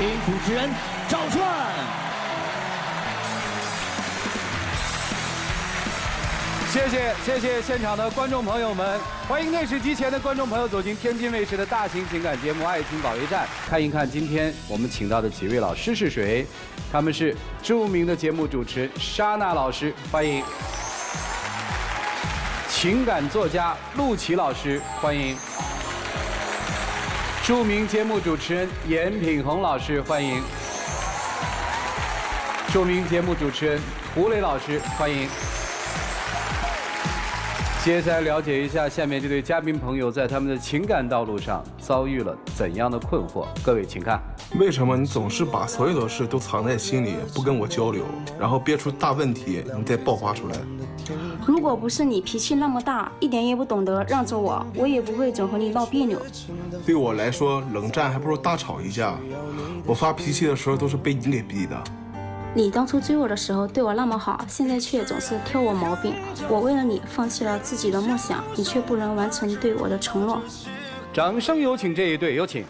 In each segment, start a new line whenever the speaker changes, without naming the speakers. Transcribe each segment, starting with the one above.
请主持人赵传。
谢谢现场的观众朋友们，欢迎电视机前的观众朋友走进天津卫视的大型情感节目《爱情保卫战》，看一看今天我们请到的几位老师是谁？他们是著名的节目主持人莎娜老师，欢迎；情感作家陆琪老师，欢迎；著名节目主持人严品衡老师，欢迎；著名节目主持人胡磊老师，欢迎。接下来了解一下下面这对嘉宾朋友在他们的情感道路上遭遇了怎样的困惑。各位请看。
为什么你总是把所有的事都藏在心里，不跟我交流，然后憋出大问题，你再爆发出来？
如果不是你脾气那么大，一点也不懂得让着我，我也不会总和你闹别扭。
对我来说，冷战还不如大吵一架。我发脾气的时候都是被你给逼的。
你当初追我的时候对我那么好，现在却总是挑我毛病。我为了你放弃了自己的梦想，你却不能完成对我的承诺。
掌声有请这一对，有请。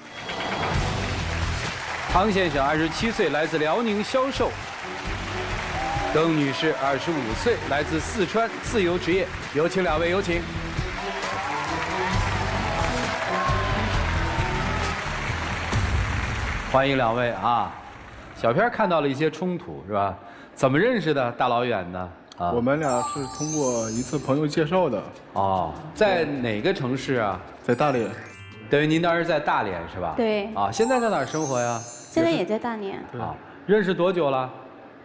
汤先生27岁，来自辽宁销售；邓女士25岁，来自四川，自由职业。有请两位，有请。欢迎两位啊！小片看到了一些冲突，是吧？怎么认识的？大老远的啊！
我们俩是通过一次朋友介绍的。
哦，在哪个城市啊？
在大连。
等于您当时在大连是吧？
对。
啊，现在在哪儿生活呀？
现在也在大连。
啊，认识多久了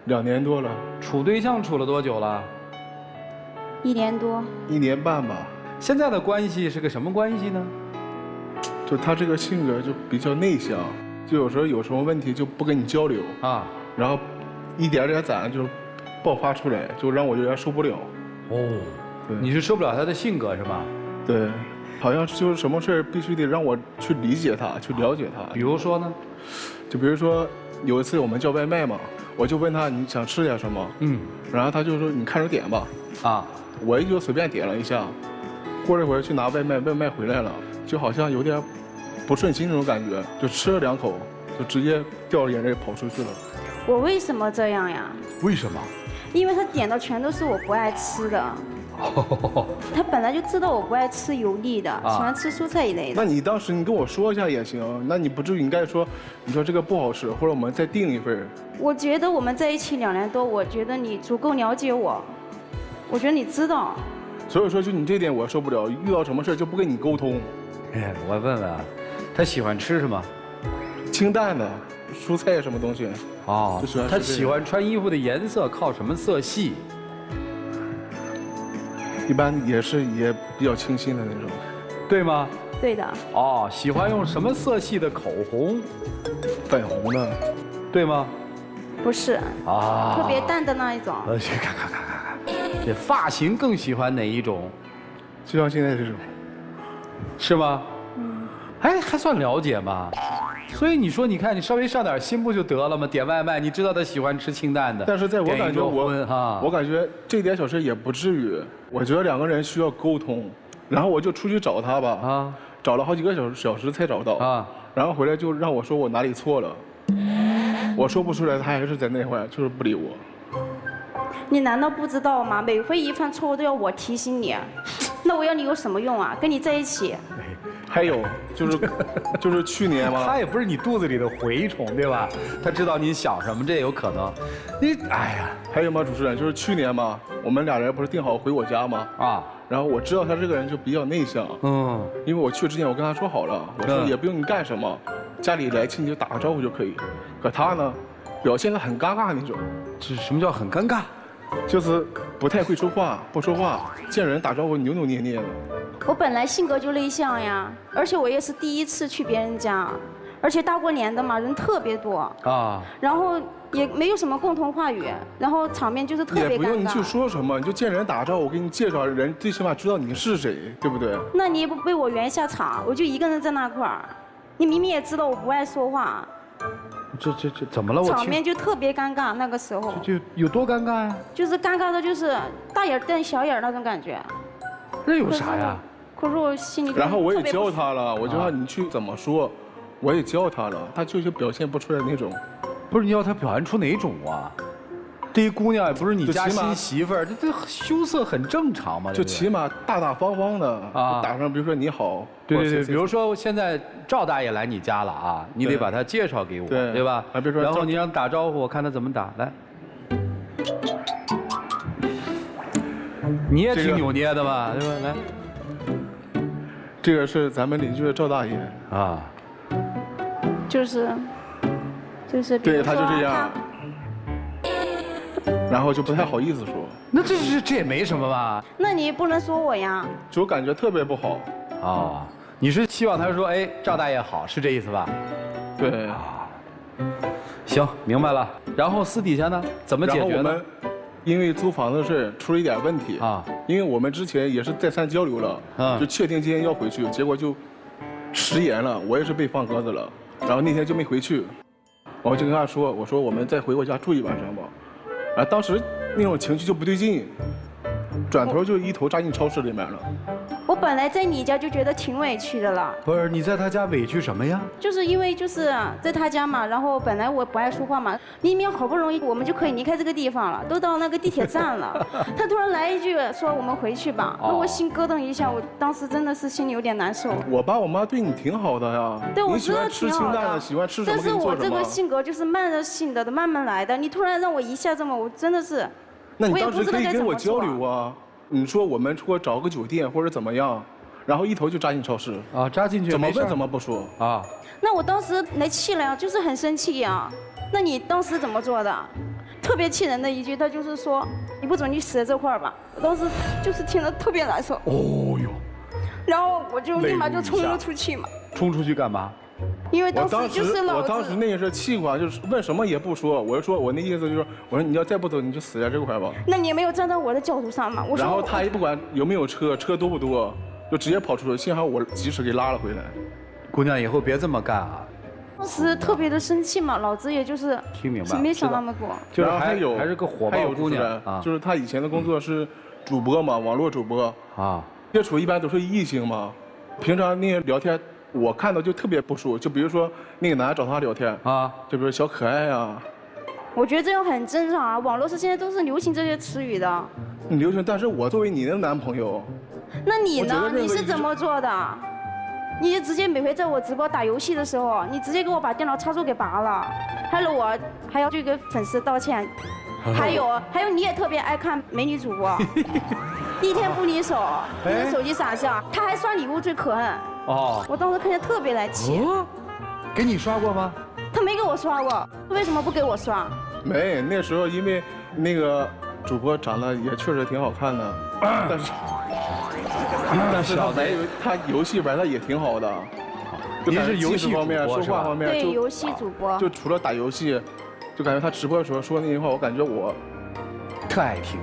？2年多了。
处对象处了多久了
？1年多。
1年半吧。
现在的关系是个什么关系呢？
就他这个性格就比较内向。就有时候有什么问题就不跟你交流啊，然后一点点攒就爆发出来，就让我有点受不了。
哦，你是受不了他的性格是吗？
对，好像就是什么事儿必须得让我去理解他，去了解他。
比如说呢？
就比如说有一次我们叫外卖嘛，我就问他你想吃点什么，然后他就说你看着点吧，我也就随便点了一下，过了一会儿去拿外卖，外卖回来了，就好像有点不顺心那种感觉，就吃了2口，就直接掉了眼泪跑出去了。
我为什么这样呀？
为什么？
因为他点的全都是我不爱吃的。他本来就知道我不爱吃油腻的，喜欢吃蔬菜一类的。
那你当时你跟我说一下也行，那你不至于应该说，你说这个不好吃，或者我们再订一份。
我觉得我们在一起2年多，我觉得你足够了解我，我觉得你知道。
所以说就你这点我受不了，遇到什么事就不跟你沟通。
哎，我问问啊。他喜欢吃什么？
清淡的，蔬菜什么东西？
哦，他喜欢穿衣服的颜色靠什么色系？
一般也比较清新的那种，
对吗？
对的。
哦，喜欢用什么色系的口红？
粉红的，
对吗？
不是。啊，特别淡的那一种。
看，这发型更喜欢哪一种？
就像现在这种，
是吗？哎，还算了解嘛，所以你说，你看你稍微上点心不就得了吗？点外卖，你知道他喜欢吃清淡的，
但是在我感觉我感觉这点小事也不至于。我觉得2个人需要沟通，然后我就出去找他吧，找了好几个小时才找到，然后回来就让我说我哪里错了，我说不出来，他还是在那块就是不理我。
你难道不知道吗？每回一犯错误都要我提醒你，那我要你有什么用啊？跟你在一起。
还有就是去年嘛，
他也不是你肚子里的蛔虫，对吧？他知道你想什么，这也有可能。哎呀，
还有吗？主持人，就是去年嘛，我们2人不是定好回我家吗？然后我知道他这个人就比较内向，因为我去之前我跟他说好了，我说也不用你干什么，家里来亲你就打个招呼就可以。可他呢，表现得很尴尬那种。
这什么叫很尴尬？
就是不太会说话，不说话，见人打招呼扭扭捏捏的。
我本来性格就内向呀，而且我也是第一次去别人家，而且大过年的嘛，人特别多然后也没有什么共同话语，然后场面就是特别尴尬。
也不用你去说什么，你就见人打招呼，我给你介绍人，最起码知道你是谁，对不对？
那你也不被我圆下场，我就一个人在那块儿，你明明也知道我不爱说话。
这怎么了？
场面就特别尴尬，那个时候。
就有多尴尬呀？
就是尴尬的，就是大眼瞪小眼那种感觉。
那有啥呀？
可是我心里。
然后我也教他了，我教他你去怎么说，我也教他了，他就是表现不出来那种。
不是你要他表现出哪种啊？这一姑娘也不是你家新媳妇儿，这羞涩很正常嘛。
就起码大大方方的啊，打上比如说你好。
对，比如说现在赵大爷来你家了啊，你得把他介绍给我，对吧？
啊，比如说，
然后你让打招呼，我看他怎么打。来，你也挺扭捏的吧，对吧？来，
这个是咱们邻居的赵大爷啊，
就是，
对他就这样。然后就不太好意思说，
那这也没什么吧？
那你不能说我呀？
就感觉特别不好。
哦，你是希望他说，哎，赵大爷好，是这意思吧？
对。
行，明白了。然后私底下呢，怎么解决呢？
然后我们因为租房子的事出了一点问题啊，因为我们之前也是再三交流了，就确定今天要回去，结果就食言了，我也是被放鸽子了，然后那天就没回去，我就跟他说，我说我们再回我家住一晚上吧。啊，当时那种情绪就不对劲，转头就一头扎进超市里面了。
我本来在你家就觉得挺委屈的了。
不是你在他家委屈什么呀？
就是因为在他家嘛，然后本来我不爱说话嘛，明明好不容易我们就可以离开这个地方了，都到那个地铁站了，他突然来一句说我们回去吧，那我心咯噔一下，我当时真的是心里有点难受。
我爸我妈对你挺好的呀，
对，我
知道挺好的，喜欢吃什么
但是我这个性格就是慢热性的慢慢来的，你突然让我一下这么，我真的是，
那你当时可以跟我交流啊，你说我们说找个酒店或者怎么样。然后一头就扎进超市
啊，扎进去
怎么问怎么不说啊？
那我当时来气了呀，就是很生气呀。那你当时怎么做的？特别气人的一句，他就是说你不准你死在这块儿吧。我当时就是听得特别难受。哦哟。然后我就立马就冲了出去嘛。
冲出去干嘛？
因为当时就是
我当时那个是气过，就是问什么也不说，我就说我那意思就是我说你要再不走你就死在这块吧。
那你也没有站到我的角度上嘛？我说。
然后他也不管有没有车多不多。就直接跑出去，幸好我及时给拉了回来。
姑娘，以后别这么干啊！
当时特别的生气嘛，脑子也就是
听明白，
没想那么多。
就是还是个火爆姑娘
啊，就是她以前的工作是主播嘛，网络主播啊，接触一般都是异性嘛，平常那些聊天我看到就特别不舒服，就比如说那个男的找她聊天啊，就比如小可爱啊。
我觉得这样很正常啊，网络上现在都是流行这些词语的。
流行，但是我作为你的男朋友。
那你呢？你是怎么做的？你直接每回在我直播打游戏的时候，你直接给我把电脑插座给拔了，害了我还要去给粉丝道歉。还有，你也特别爱看美女主播，一天不离手，你的手机傻笑，他还刷礼物最可恨。哦，我当时看见特别来气。
给你刷过吗？
他没给我刷过，为什么不给我刷？
没，那时候因为那个主播长得也确实挺好看的，但是他游戏玩的也挺好的，
你是游戏
方面、说话方面，
对游戏主播，
就除了打游戏，就感觉他直播的时候说那句话，我感觉我
特爱听，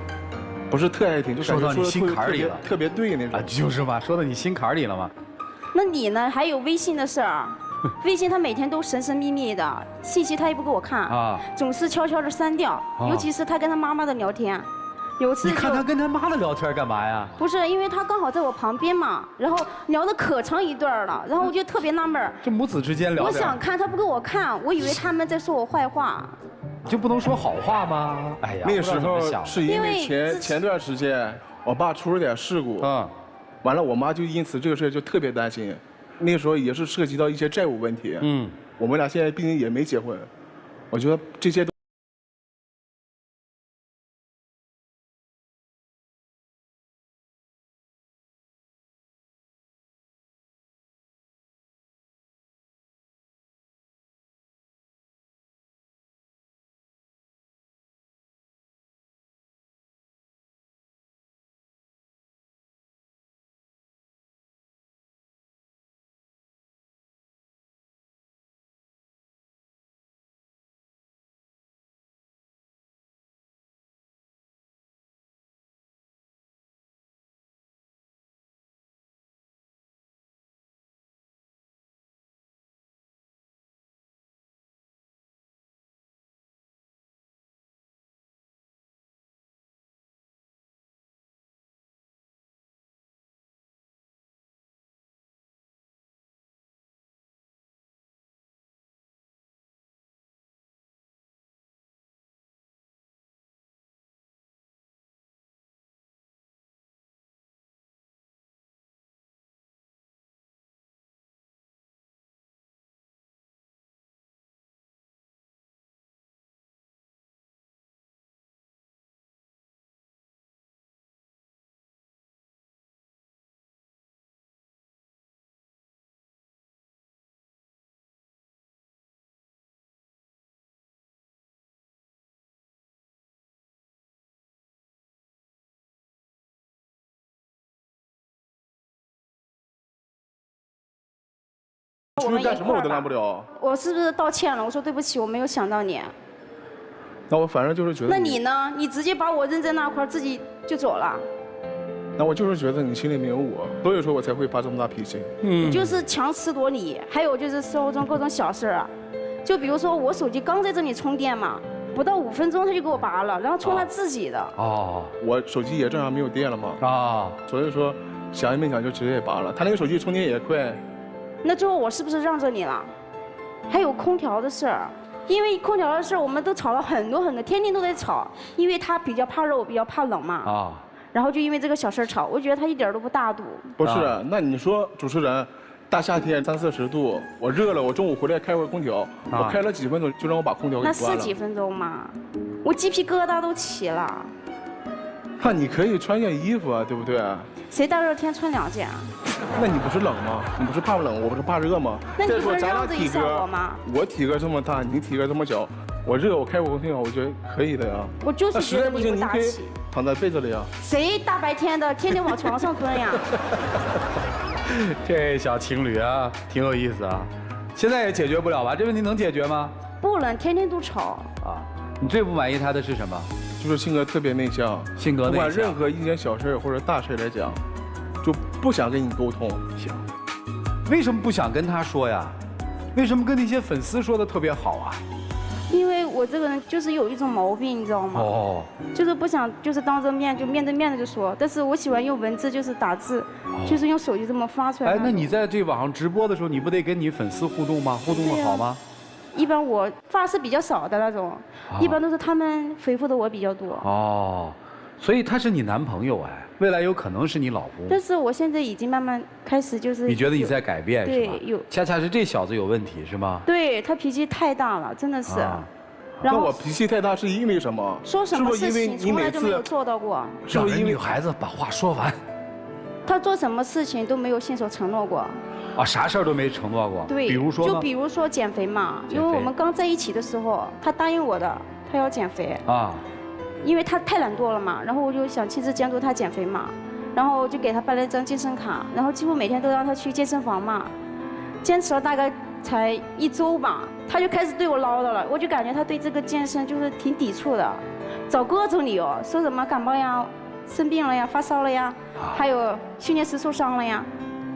不是特爱听，就
说到你心坎里了，
特别对那种。
就是嘛，说到你心坎里了嘛。
那你呢？还有微信的事儿，微信他每天都神神秘秘的，信息他也不给我看啊，总是悄悄的删掉，尤其是他跟他妈妈的聊天。有次
你看他跟他妈的聊天干嘛呀？
不是，因为他刚好在我旁边嘛，然后聊得可长一段了，然后我就特别纳闷儿。
这母子之间聊。
我想看，他不给我看，我以为他们在说我坏话。
就不能说好话吗？哎呀，
那时候是因为前段时间我爸出了点事故，完了我妈就因此这个事就特别担心，那时候也是涉及到一些债务问题。我们俩现在毕竟也没结婚，我觉得这些都。出去干什么我都拦不了。
我是不是道歉了？我说对不起，我没有想到你。
那我反正就是觉得。
那你呢？你直接把我扔在那块儿，自己就走了。
那我就是觉得你心里没有我，所以说我才会发这么大脾气。
你就是强词夺理，还有就是生活中各种小事啊，就比如说我手机刚在这里充电嘛，不到5分钟他就给我拔了，然后充他自己的。
哦，我手机也正常没有电了嘛。啊，所以说想也没想就直接拔了。他那个手机充电也快。
那最后我是不是让着你了？还有空调的事儿，因为空调的事儿我们都吵了很多，天天都在吵，因为他比较怕热，我比较怕冷嘛。啊。然后就因为这个小事吵，我觉得他一点都不大度。
不是，那你说主持人，大夏天30、40度，我热了，我中午回来开会空调，我开了几分钟就让我把空调给关了。
那是几分钟嘛？我鸡皮疙瘩都起了。
那你可以穿件衣服啊，对不对？
谁大热天穿2件啊？
那你不是冷吗？你不是怕冷，我不是怕热吗？
那你不是让着一下我吗？
我体格这么大，你体格这么小，我热我开空调，我觉得可以的呀。
我就是觉得你不大气。
躺在被子里啊？
谁大白天的天天往床上蹲呀？
这小情侣啊，挺有意思啊。现在也解决不了吧？这问题能解决吗？
不能，天天都吵。啊，
你最不满意他的是什么？
就是性格特别内向，
性格内向。不
管任何一件小事或者大事来讲，就不想跟你沟通。
行，为什么不想跟他说呀？为什么跟那些粉丝说的特别好啊？
因为我这个人就是有一种毛病，你知道吗？哦。就是不想，就是当着面就面对面的就说，但是我喜欢用文字，就是打字，就是用手机这么发出来。
哎，那你在这网上直播的时候，你不得跟你粉丝互动吗？互动的好吗？
一般我发是比较少的那种，一般都是他们回复的我比较多。
哦，所以他是你男朋友哎，未来有可能是你老公。
但是我现在已经慢慢开始就是。
你觉得你在改变是吧？
对，有。
恰恰是这小子有问题是吗？
对他脾气太大了，真的是。
然后我脾气太大是因为什么？
说什么事情从来就没有做到过。
让人女孩子把话说完。
他做什么事情都没有信守承诺过。
啊，啥事儿都没承诺过。
对，
比如说
就比如说减肥嘛，因为我们刚在一起的时候，他答应我的，他要减肥。啊。因为他太懒惰了嘛，然后我就想亲自监督他减肥嘛，然后就给他办了一张健身卡，然后几乎每天都让他去健身房嘛，坚持了大概才1周吧，他就开始对我唠叨了，我就感觉他对这个健身就是挺抵触的，找各种理由，说什么感冒呀、生病了呀、发烧了呀，还有训练时受伤了呀。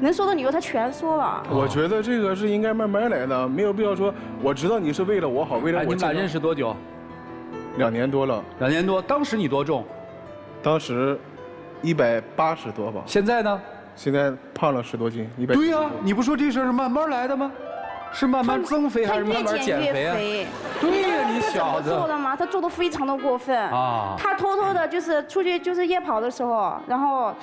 能说的理由他全说了。
我觉得这个是应该慢慢来的，没有必要说我知道你是为了我好，为了我。
你们俩认识多久
？2年多了。
2年多，当时你多重？
当时180多吧。
现在呢？
现在胖了10多斤，100。
对呀，你不说这事儿是慢慢来的吗？是慢慢增肥还是慢慢减肥啊？对呀，你小子。
做的吗？他做的非常的过分啊！他偷偷的就是出去就是夜跑的时候，然后。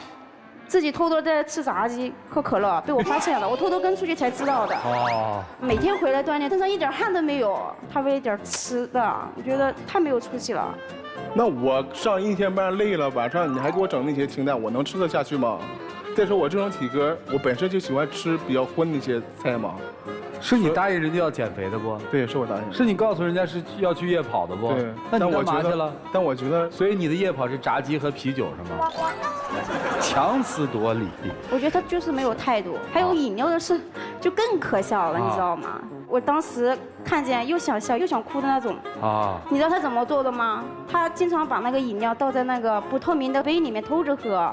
自己偷偷在吃炸鸡、喝可乐，被我发现了。我偷偷跟出去才知道的。哦。每天回来锻炼，身上一点汗都没有。他为了点吃的，我觉得太没有出息了。
那我上1天班累了，晚上你还给我整那些清淡，我能吃得下去吗？再说我这种体格，我本身就喜欢吃比较荤那些菜嘛。
是你答应人家要减肥的不？
对，是我答应。
是你告诉人家是要去夜跑的不？
对。
那你干嘛去了？
但我觉得，
所以你的夜跑是炸鸡和啤酒是吗？强词夺理。
我觉得他就是没有态度。还有饮料的事，就更可笑了，你知道吗？我当时看见又想笑又想哭的那种。啊。你知道他怎么做的吗？他经常把那个饮料倒在那个不透明的杯里面偷着喝。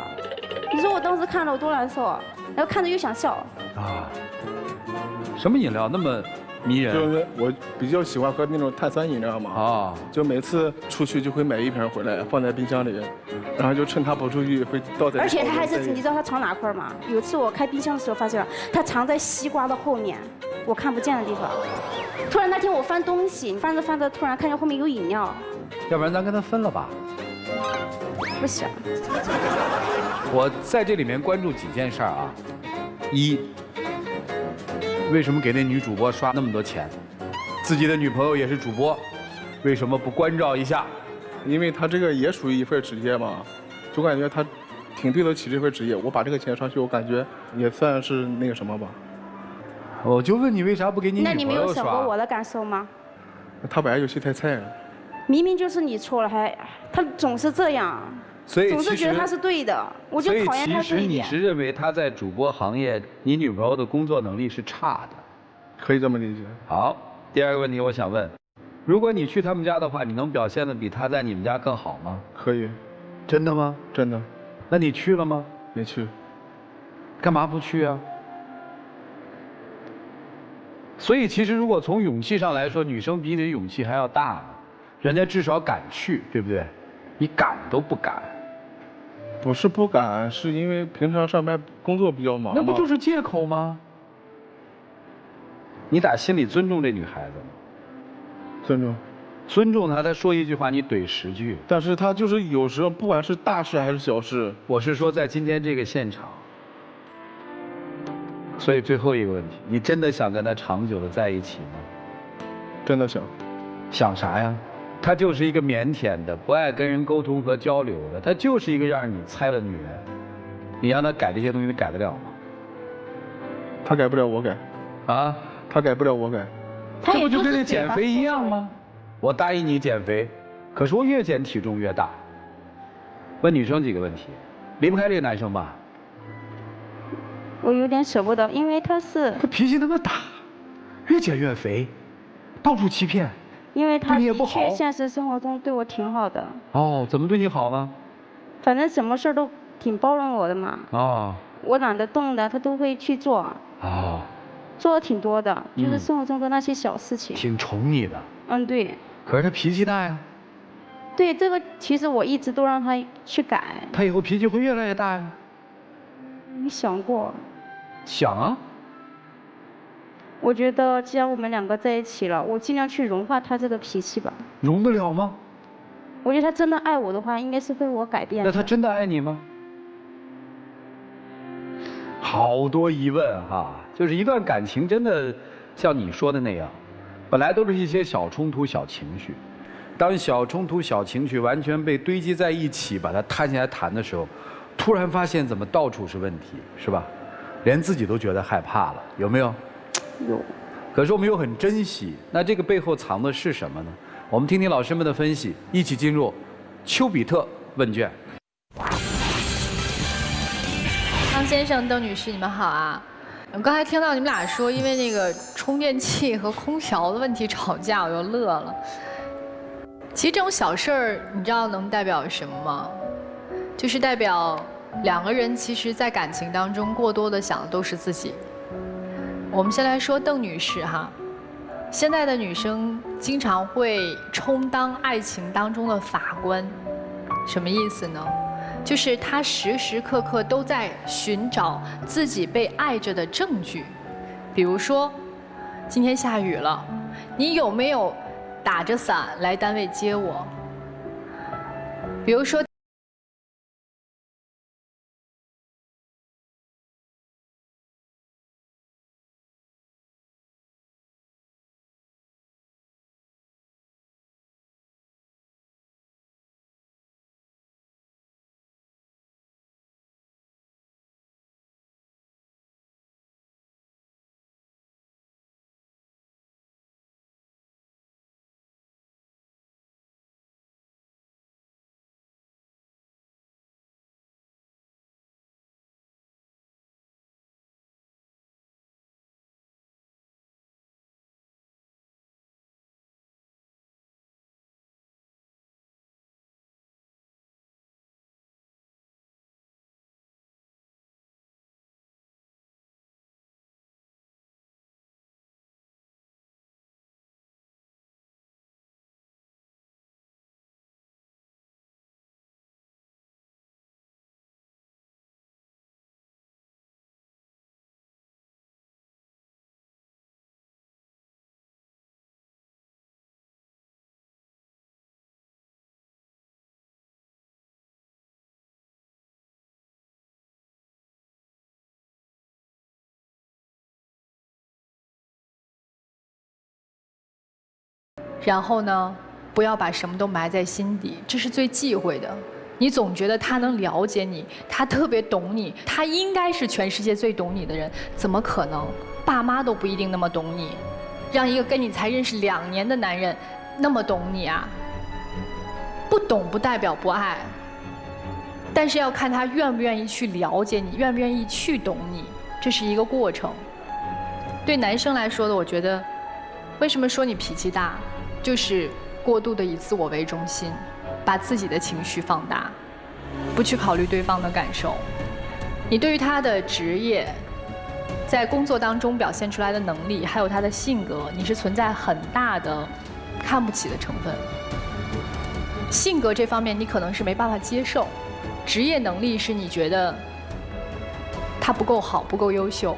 你说我当时看着我多难受，然后看着又想笑。啊。
什么饮料那么迷人？
就是我比较喜欢喝那种碳酸饮料嘛。啊。就每次出去就会买1瓶回来，放在冰箱里，然后就趁他不注意会倒在。
而且他还是，你知道他藏哪块吗？有次我开冰箱的时候发现了，他藏在西瓜的后面，我看不见的地方。突然那天我翻东西，翻着翻着，突然看见后面有饮料。
要不然咱跟他分了吧？
不行。
我在这里面关注几件事啊。1。为什么给那女主播刷那么多钱？自己的女朋友也是主播，为什么不关照一下？
因为他这个也属于一份职业嘛，就感觉他挺对得起这份职业。我把这个钱上去，我感觉也算是那个什么吧。
我就问你为啥不给你女朋友刷？
那你没有想过我的感受吗？
他本来有戏太菜了。
明明就是你错了，他总是这样。
所以
总是觉得他是对的，我就讨厌他这一点。
所以其实你是认为他在主播行业，你女朋友的工作能力是差的。
可以这么理解。
好，第二个问题我想问，如果你去他们家的话，你能表现得比他在你们家更好吗？
可以。
真的吗？
真的。
那你去了吗？
没去。
干嘛不去啊？所以其实如果从勇气上来说，女生比你的勇气还要大呢，人家至少敢去，对不对？你敢都不敢。
不是不敢，是因为平常上班工作比较忙。
那不就是借口吗？你打心里尊重这女孩子吗？
尊重。
尊重她，她说一句话你怼10句。
但是她就是有时候不管是大事还是小事，
我是说在今天这个现场。所以最后一个问题，你真的想跟她长久的在一起吗？
真的想。
想啥呀？她就是一个腼腆的，不爱跟人沟通和交流的，她就是一个让你猜的女人。你让她改这些东西，你改得了吗？
她改不了，我改。
啊？
她改不了，我改。
这不就跟那减肥一样吗？我答应你减肥，可是我越减体重越大。问女生几个问题，离不开这个男生吧？
我有点舍不得，因为他
脾气那么大，越减越肥，到处欺骗。
因为他
对你也不好。
现实生活中对我挺好的。
哦，怎么对你好呢？
反正什么事都挺包容我的嘛。
哦。
我懒得动的，他都会去做。
哦。
做的挺多的，就是生活中的那些小事情。
挺宠你的。
嗯，对。
可是他脾气大呀。
对，这个其实我一直都让他去改。
他以后脾气会越来越大呀。
你想过？
想啊。
我觉得既然我们2个在一起了，我尽量去融化他这个脾气吧。
融得了吗？
我觉得他真的爱我的话，应该是被我改变的。
那他真的爱你吗？好多疑问哈，就是一段感情真的像你说的那样，本来都是一些小冲突、小情绪，当小冲突、小情绪完全被堆积在一起，把它摊下来谈的时候，突然发现怎么到处是问题，是吧？连自己都觉得害怕了，有没有？
有。
可是我们又很珍惜，那这个背后藏的是什么呢？我们听听老师们的分析，一起进入丘比特问卷。
张先生、邓女士，你们好啊！我刚才听到你们俩说，因为那个充电器和空调的问题吵架，我又乐了。其实这种小事儿，你知道能代表什么吗？就是代表2个人其实在感情当中过多的想的都是自己。我们先来说邓女士哈，现在的女生经常会充当爱情当中的法官，什么意思呢？就是她时时刻刻都在寻找自己被爱着的证据，比如说，今天下雨了，你有没有打着伞来单位接我？比如说。然后呢，不要把什么都埋在心底，这是最忌讳的。你总觉得他能了解你，他特别懂你，他应该是全世界最懂你的人，怎么可能？爸妈都不一定那么懂你，让一个跟你才认识2年的男人那么懂你啊？不懂不代表不爱，但是要看他愿不愿意去了解你，愿不愿意去懂你，这是一个过程。对男生来说的，我觉得，为什么说你脾气大，就是过度的以自我为中心，把自己的情绪放大，不去考虑对方的感受。你对于他的职业，在工作当中表现出来的能力，还有他的性格，你是存在很大的看不起的成分。性格这方面你可能是没办法接受，职业能力是你觉得他不够好、不够优秀。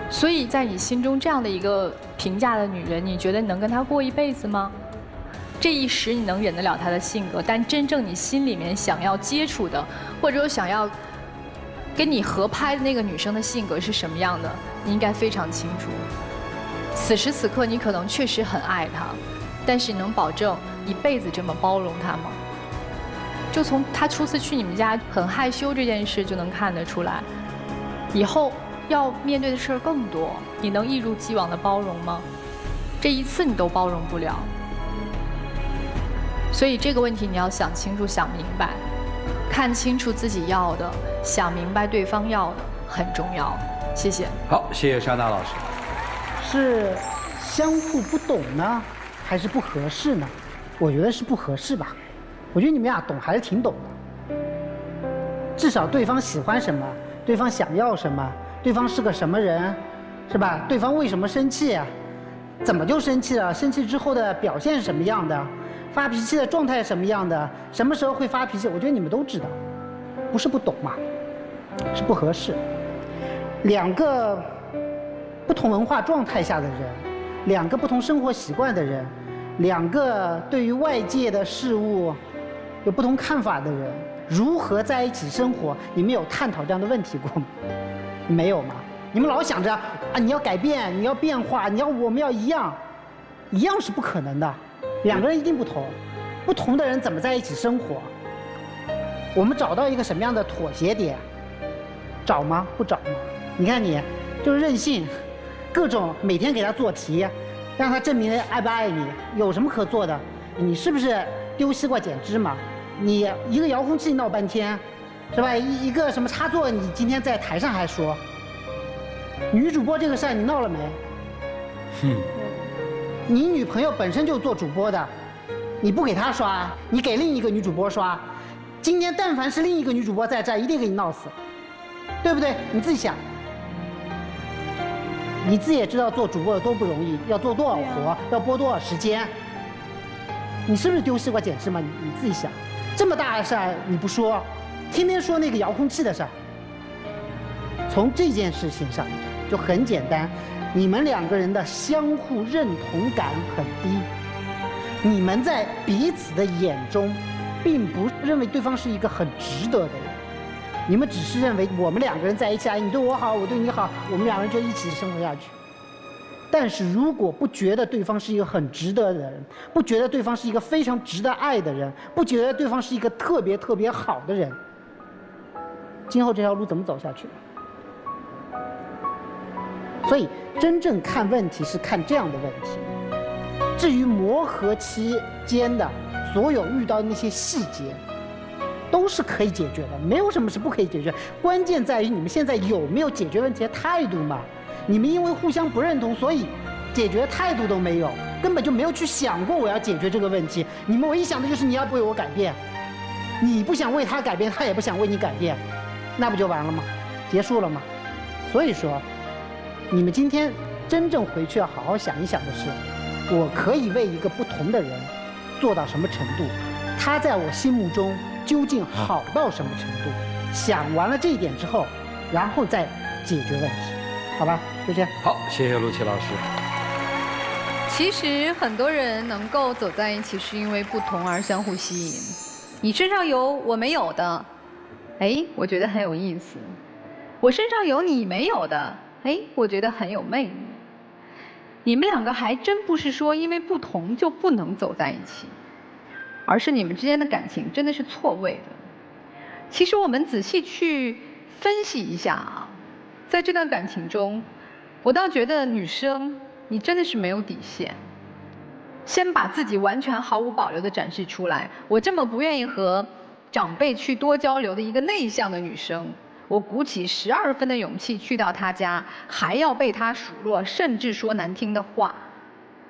所以在你心中这样的一个评价的女人，你觉得你能跟她过一辈子吗？这一时你能忍得了她的性格，但真正你心里面想要接触的，或者想要跟你合拍的那个女生的性格是什么样的，你应该非常清楚。此时此刻你可能确实很爱她，但是你能保证一辈子这么包容她吗？就从她初次去你们家很害羞这件事就能看得出来，以后要面对的事儿更多，你能一如既往的包容吗？这一次你都包容不了，所以这个问题你要想清楚、想明白，看清楚自己要的，想明白对方要的很重要。谢谢。
好，谢谢珊娜老师。
是相互不懂呢，还是不合适呢？我觉得是不合适吧。我觉得你们俩懂还是挺懂的，至少对方喜欢什么，对方想要什么，对方是个什么人，是吧？对方为什么生气啊？怎么就生气了？生气之后的表现是什么样的？发脾气的状态是什么样的？什么时候会发脾气？我觉得你们都知道，不是不懂嘛，是不合适。两个不同文化状态下的人，两个不同生活习惯的人，两个对于外界的事物有不同看法的人，如何在一起生活？你们有探讨这样的问题过吗？没有吗？你们老想着啊，你要改变，你要变化，我们要一样，一样是不可能的。两个人一定不同，不同的人怎么在一起生活？我们找到一个什么样的妥协点？找吗？不找吗？你看你，就是任性，各种每天给他做题，让他证明爱不爱你，有什么可做的？你是不是丢西瓜捡芝麻？你一个遥控器闹半天，是吧？一个什么插座，你今天在台上还说。女主播这个事儿你闹了没？你女朋友本身就做主播的，你不给她刷，你给另一个女主播刷，今天但凡是另一个女主播在这儿，一定给你闹死，对不对？你自己想，你自己也知道做主播有多不容易，要做多少活，要播多少时间，你是不是丢西瓜捡芝麻？你自己想，这么大的事儿你不说，天天说那个遥控器的事儿。从这件事情上就很简单，你们两个人的相互认同感很低，你们在彼此的眼中并不认为对方是一个很值得的人，你们只是认为我们两个人在一起，你对我好，我对你好，我们两个人就一起生活下去。但是如果不觉得对方是一个很值得的人，不觉得对方是一个非常值得爱的人，不觉得对方是一个特别特别好的人，今后这条路怎么走下去？所以真正看问题是看这样的问题，至于磨合期间的所有遇到的那些细节，都是可以解决的，没有什么是不可以解决。关键在于你们现在有没有解决问题的态度嘛？你们因为互相不认同，所以解决态度都没有，根本就没有去想过我要解决这个问题。你们唯一想的就是你要不为我改变，你不想为他改变，他也不想为你改变，那不就完了吗？结束了吗？所以说，你们今天真正回去要好好想一想的是，我可以为一个不同的人做到什么程度，他在我心目中究竟好到什么程度。想完了这一点之后，然后再解决问题，好吧？就这样。
好，谢谢陆琪老师。
其实很多人能够走在一起，是因为不同而相互吸引。你身上有我没有的，哎，我觉得很有意思；我身上有你没有的，哎，我觉得很有魅力。你们两个还真不是说因为不同就不能走在一起，而是你们之间的感情真的是错位的。其实我们仔细去分析一下啊，在这段感情中，我倒觉得女生你真的是没有底线，先把自己完全毫无保留地展示出来。我这么不愿意和长辈去多交流的一个内向的女生，我鼓起12分的勇气去到他家，还要被他数落，甚至说难听的话，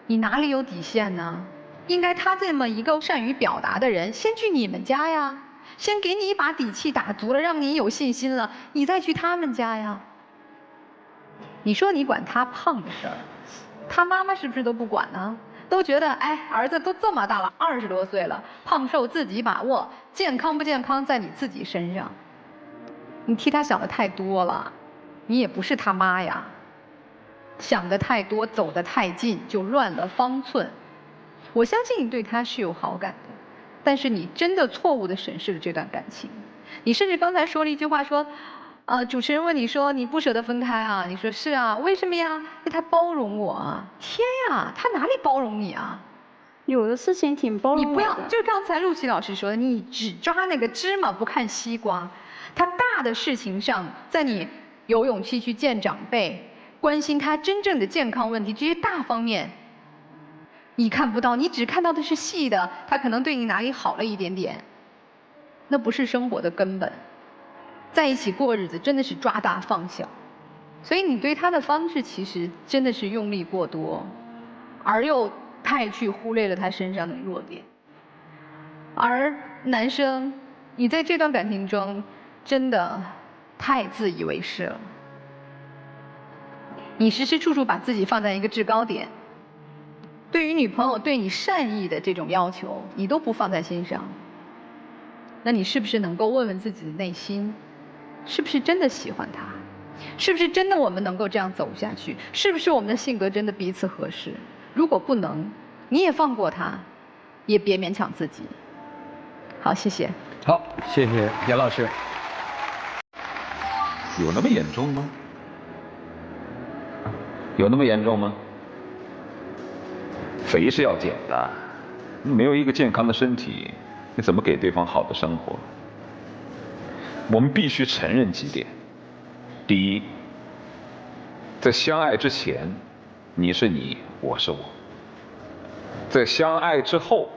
你哪里有底线呢？应该他这么一个善于表达的人，先去你们家呀，先给你一把底气打足了，让你有信心了，你再去他们家呀。你说你管他胖的事儿，他妈妈是不是都不管呢？都觉得哎，儿子都这么大了，20多岁了，胖瘦自己把握，健康不健康在你自己身上。你替他想的太多了，你也不是他妈呀。想的太多，走得太近，就乱了方寸。我相信你对他是有好感的，但是你真的错误地审视了这段感情。你甚至刚才说了一句话说，主持人问你说你不舍得分开啊？你说是啊，为什么呀？因为他包容我啊。天呀，他哪里包容你啊？
有的事情挺包容我的。
你不要，就刚才陆琪老师说的，你只抓那个芝麻不看西瓜。他大的事情上，在你有勇气去见长辈，关心他真正的健康问题，这些大方面你看不到，你只看到的是细的，他可能对你哪里好了一点点，那不是生活的根本。在一起过日子真的是抓大放小，所以你对他的方式其实真的是用力过多，而又太去忽略了他身上的弱点。而男生，你在这段感情中真的太自以为是了，你时时处处把自己放在一个制高点，对于女朋友对你善意的这种要求，你都不放在心上。那你是不是能够问问自己的内心，是不是真的喜欢他？是不是真的我们能够这样走下去？是不是我们的性格真的彼此合适？如果不能，你也放过他，也别勉强自己。好，谢谢。
好，谢谢严老师。
有那么严重吗？有那么严重吗？肥是要减的，没有一个健康的身体，你怎么给对方好的生活？我们必须承认几点：第一，在相爱之前，你是你，我是我；在相爱之后，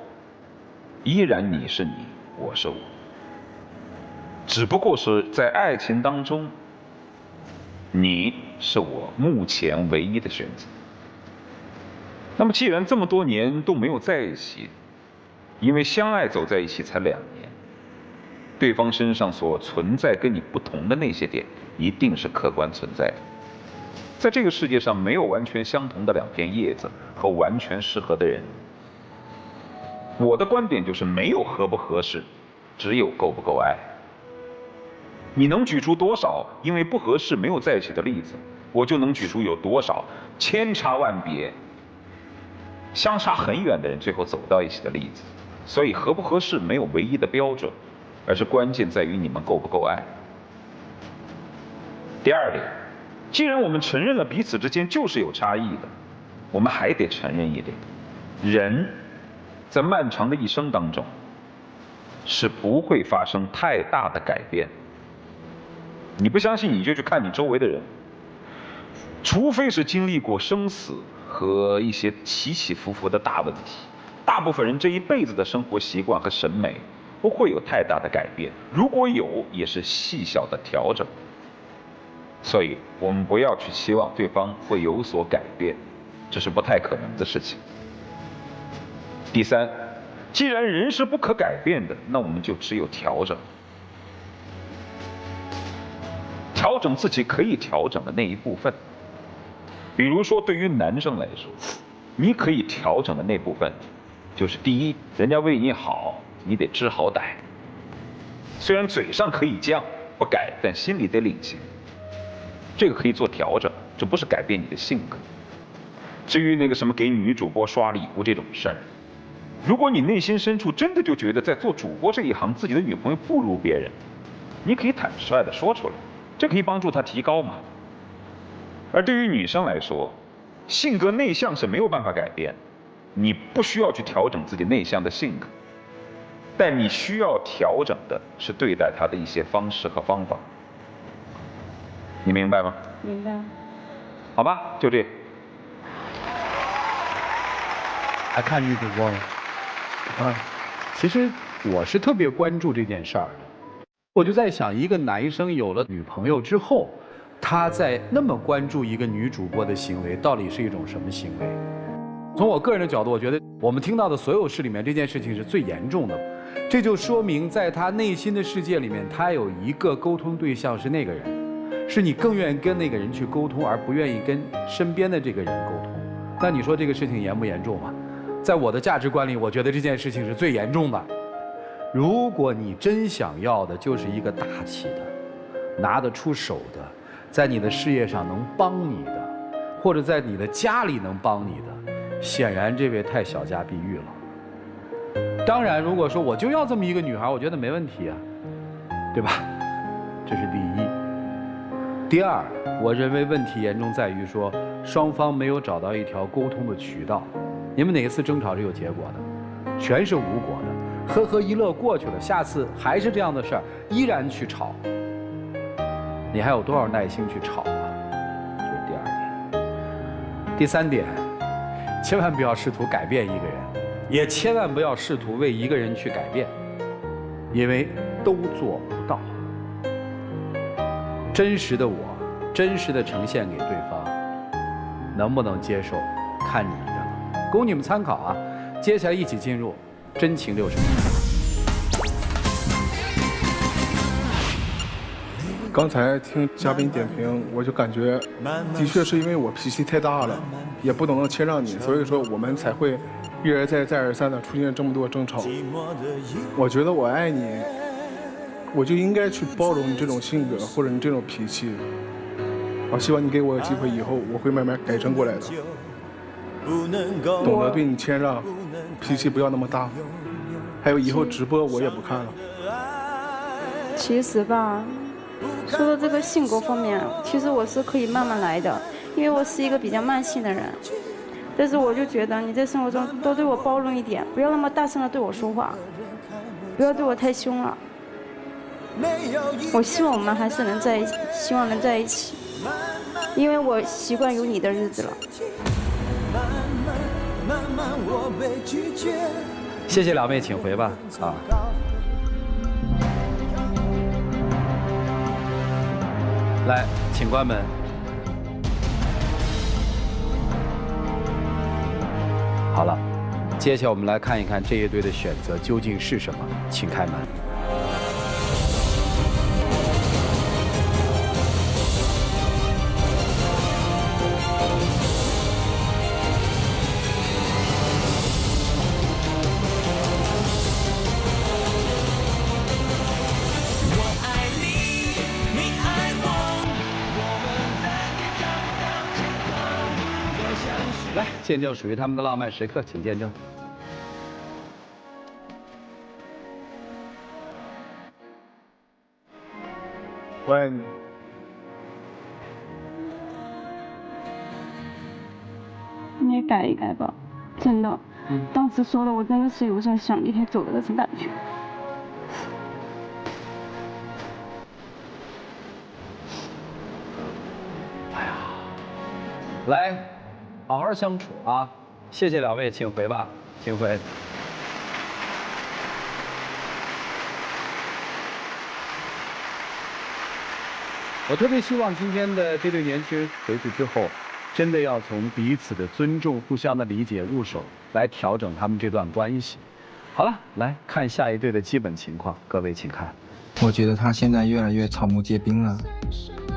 依然你是你，我是我。只不过是在爱情当中，你是我目前唯一的选择。那么既然这么多年都没有在一起，因为相爱走在一起才2年，对方身上所存在跟你不同的那些点，一定是客观存在的。在这个世界上，没有完全相同的2片叶子和完全适合的人。我的观点就是没有合不合适，只有够不够爱。你能举出多少因为不合适没有在一起的例子，我就能举出有多少千差万别、相差很远的人最后走到一起的例子。所以合不合适没有唯一的标准，而是关键在于你们够不够爱。第二点，既然我们承认了彼此之间就是有差异的，我们还得承认一点，人在漫长的一生当中是不会发生太大的改变。你不相信，你就去看你周围的人，除非是经历过生死和一些起起伏伏的大问题，大部分人这一辈子的生活习惯和审美不会有太大的改变，如果有，也是细小的调整。所以我们不要去期望对方会有所改变，这是不太可能的事情。第三，既然人是不可改变的，那我们就只有调整。调整自己可以调整的那一部分。比如说对于男生来说，你可以调整的那部分就是第一，人家为你好，你得知好歹。虽然嘴上可以犟不改，但心里得领情，这个可以做调整，这不是改变你的性格。至于那个什么给女主播刷礼物这种事儿，如果你内心深处真的就觉得在做主播这一行自己的女朋友不如别人，你可以坦率地说出来，这可以帮助她提高嘛。而对于女生来说，性格内向是没有办法改变，你不需要去调整自己内向的性格，但你需要调整的是对待她的一些方式和方法。你明白吗？
明白。
好吧，就这。
还看女主播吗？其实我是特别关注这件事儿的。我就在想，一个男生有了女朋友之后，他在那么关注一个女主播的行为，到底是一种什么行为？从我个人的角度，我觉得我们听到的所有事里面，这件事情是最严重的。这就说明，在他内心的世界里面，他有一个沟通对象是那个人，是你更愿意跟那个人去沟通，而不愿意跟身边的这个人沟通。那你说这个事情严不严重啊？在我的价值观里，我觉得这件事情是最严重的。如果你真想要的就是一个大气的、拿得出手的，在你的事业上能帮你的，或者在你的家里能帮你的，显然这位太小家碧玉了。当然，如果说我就要这么一个女孩，我觉得没问题啊，对吧？这是第一。第二，我认为问题严重在于说双方没有找到一条沟通的渠道。你们哪一次争吵是有结果的？全是无果的，呵呵一乐过去了，下次还是这样的事儿，依然去吵。你还有多少耐心去吵啊？这是第二点。第三点，千万不要试图改变一个人，也千万不要试图为一个人去改变，因为都做不到。真实的我，真实的呈现给对方，能不能接受，看你的了。供你们参考啊！接下来一起进入真情60秒。
刚才听嘉宾点评，我就感觉，的确是因为我脾气太大了，也不懂得谦让你，所以说我们才会一而再再而三的出现这么多争吵。我觉得我爱你，我就应该去包容你这种性格或者你这种脾气。我希望你给我机会，以后我会慢慢改正过来的，懂得对你谦让，脾气不要那么大。还有以后直播我也不看了。
其实吧，说到这个性格方面，其实我是可以慢慢来的，因为我是一个比较慢性的人。但是我就觉得你在生活中多对我包容一点，不要那么大声的对我说话，不要对我太凶了。我希望我们还是能在一起，希望能在一起，因为我习惯有你的日子了。
谢谢两位，请回吧。啊。来，请关门。好了，接下来我们来看一看这一对的选择究竟是什么，请开门。来，见证属于他们的浪漫时刻，请见证。
我爱你。
你也改一改吧，真的。当时说的，我真的是有点想离开走的那种感觉。
哎呀，来。好好相处啊！谢谢两位，请回吧，请回。我特别希望今天的这对年轻人回去之后，真的要从彼此的尊重、互相的理解入手，来调整他们这段关系。好了，来看下一对的基本情况，各位请看。
我觉得他现在越来越草木皆兵了，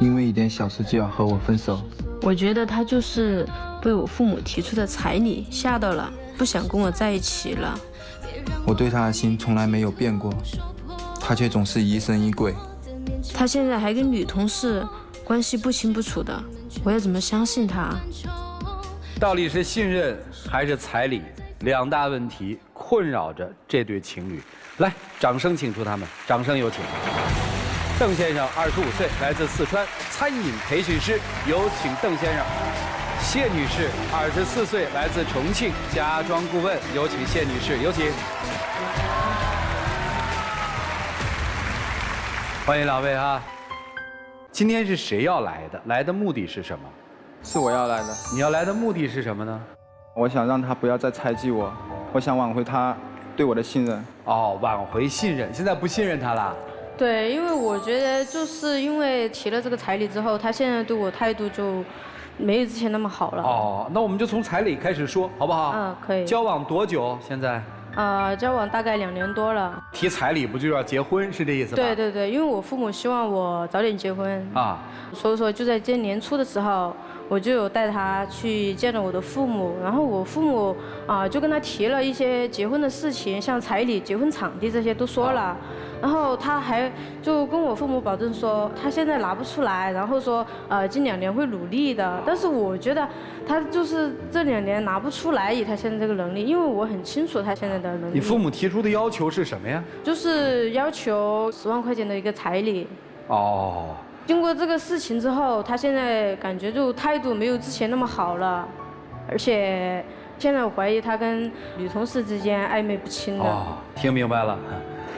因为一点小事就要和我分手。
我觉得他就是被我父母提出的彩礼吓到了，不想跟我在一起了。
我对他的心从来没有变过，他却总是疑神疑鬼。
他现在还跟女同事关系不清不楚的，我要怎么相信他？
到底是信任还是彩礼？两大问题困扰着这对情侣。来，掌声请出他们，掌声有请。邓先生，25岁，来自四川，餐饮培训师，有请邓先生。谢女士，24岁，来自重庆，家装顾问，有请谢女士，有请。欢迎两位哈。今天是谁要来的？来的目的是什么？
是我要来的。
你要来的目的是什么呢？
我想让他不要再猜忌我，我想挽回他对我的信任。
哦，挽回信任，现在不信任他了？
对，因为我觉得就是因为提了这个彩礼之后，他现在对我态度就没有之前那么好了。
哦，那我们就从彩礼开始说，好不好？
嗯，可以。
交往多久？现在？
交往大概2年多了。
提彩礼不就要结婚，是这意思吧？
对对对，因为我父母希望我早点结婚啊，所以说就在今年年初的时候，我就有带他去见了我的父母，然后我父母就跟他提了一些结婚的事情，像彩礼、结婚场地这些都说了。然后他还就跟我父母保证说，他现在拿不出来，然后说近2年会努力的。但是我觉得他就是这2年拿不出来，以他现在这个能力，因为我很清楚他现在的能力。
你父母提出的要求是什么呀？
就是要求10万块钱的一个彩礼。哦。经过这个事情之后，他现在感觉就态度没有之前那么好了，而且现在我怀疑他跟女同事之间暧昧不清了。
哦，听明白了。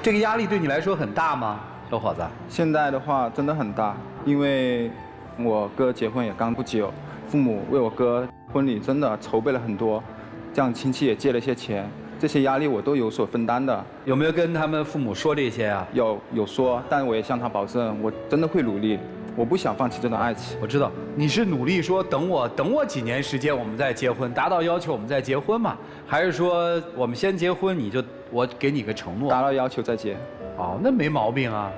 这个压力对你来说很大吗，小伙子？
现在的话真的很大，因为我哥结婚也刚不久，父母为我哥婚礼真的筹备了很多，这样亲戚也借了些钱，这些压力我都有所分担的。
有没有跟他们父母说这些啊？
有说，但我也向他保证，我真的会努力，我不想放弃这段爱情。
我知道你是努力说等我几年时间，我们再结婚，达到要求我们再结婚嘛？还是说我们先结婚，我给你个承诺，
达到要求再结？
哦，那没毛病啊。